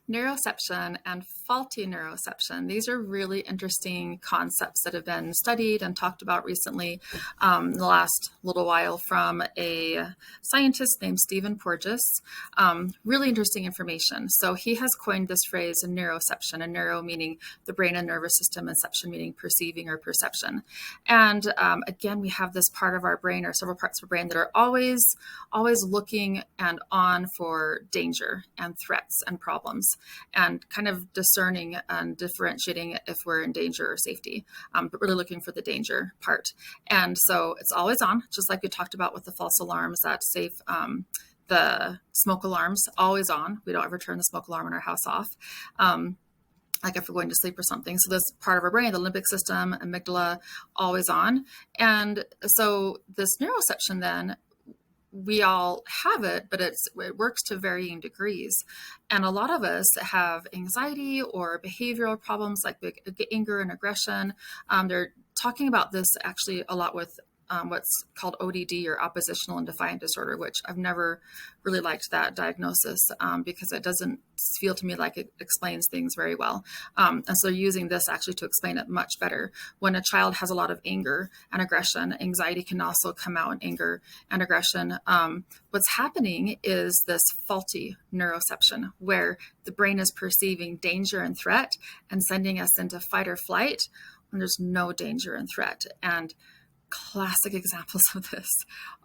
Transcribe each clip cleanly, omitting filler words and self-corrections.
Neuroception and faulty neuroception. These are really interesting concepts that have been studied and talked about recently in the last little while from a scientist named Stephen Porges. Really interesting information. So he has coined this phrase neuroception, and neuro meaning the brain and nervous system, and ception meaning perceiving or perception. And again, we have this part of our brain, or several parts of our brain, that are always looking and on for danger and threats and problems, and kind of discerning and differentiating if we're in danger or safety, but really looking for the danger part. And so it's always on, just like we talked about with the false alarms that safe, the smoke alarms, always on. We don't ever turn the smoke alarm in our house off. Like if we're going to sleep or something. So this part of our brain, the limbic system, amygdala, always on. And so this neuroception then, we all have it, but it works to varying degrees. And a lot of us have anxiety or behavioral problems like anger and aggression. They're talking about this actually a lot with what's called ODD, or oppositional and defiant disorder, which I've never really liked that diagnosis because it doesn't feel to me like it explains things very well. And so using this actually to explain it much better. When a child has a lot of anger and aggression, anxiety can also come out in anger and aggression. What's happening is this faulty neuroception, where the brain is perceiving danger and threat and sending us into fight or flight when there's no danger and threat. And classic examples of this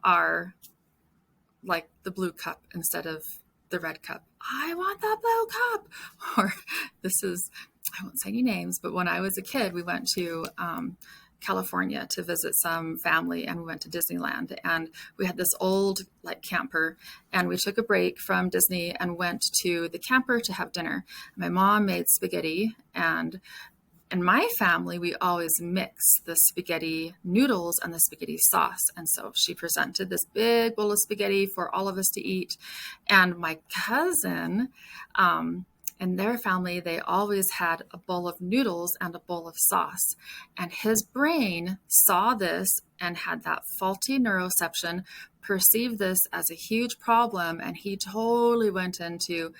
are like the blue cup instead of the red cup. I want the blue cup. Or this is, I won't say any names, but when I was a kid, we went to California to visit some family, and we went to Disneyland, and we had this old like camper, and we took a break from Disney and went to the camper to have dinner. My mom made spaghetti, and in my family, we always mix the spaghetti noodles and the spaghetti sauce. And so she presented this big bowl of spaghetti for all of us to eat. And my cousin, in their family, they always had a bowl of noodles and a bowl of sauce. And his brain saw this and had that faulty neuroception, perceived this as a huge problem, and he totally went into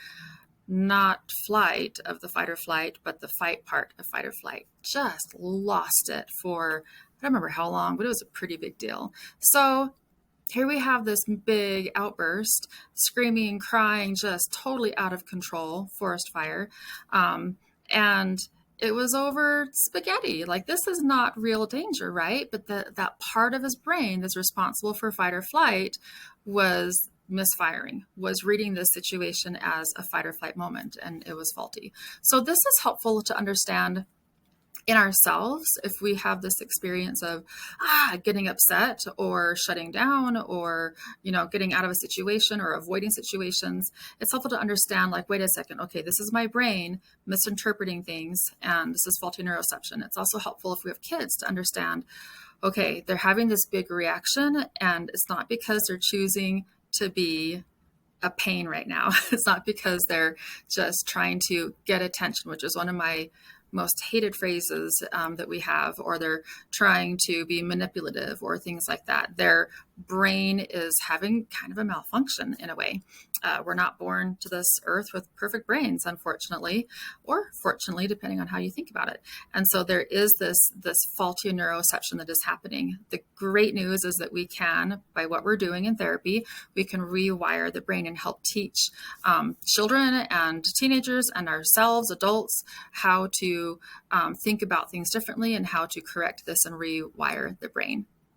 not flight of the fight or flight, but the fight part of fight or flight. Just lost it for, I don't remember how long, but it was a pretty big deal. So here we have this big outburst, screaming, crying, just totally out of control, forest fire. And it was over spaghetti. Like, this is not real danger, right? But that part of his brain that's responsible for fight or flight was misfiring, was reading this situation as a fight or flight moment, and it was faulty. So this is helpful to understand in ourselves if we have this experience of getting upset or shutting down, or getting out of a situation or avoiding situations. It's helpful to understand, like, wait a second, okay, this is my brain misinterpreting things, and this is faulty neuroception. It's also helpful if we have kids to understand, okay, they're having this big reaction, and it's not because they're choosing to be a pain right now. It's not because they're just trying to get attention, which is one of my most hated phrases that we have, or they're trying to be manipulative or things like that. Their brain is having kind of a malfunction in a way. We're not born to this earth with perfect brains, unfortunately, or fortunately, depending on how you think about it. And so there is this faulty neuroception that is happening. The great news is that we can, by what we're doing in therapy, we can rewire the brain and help teach children and teenagers and ourselves, adults, how to think about things differently and how to correct this and rewire the brain.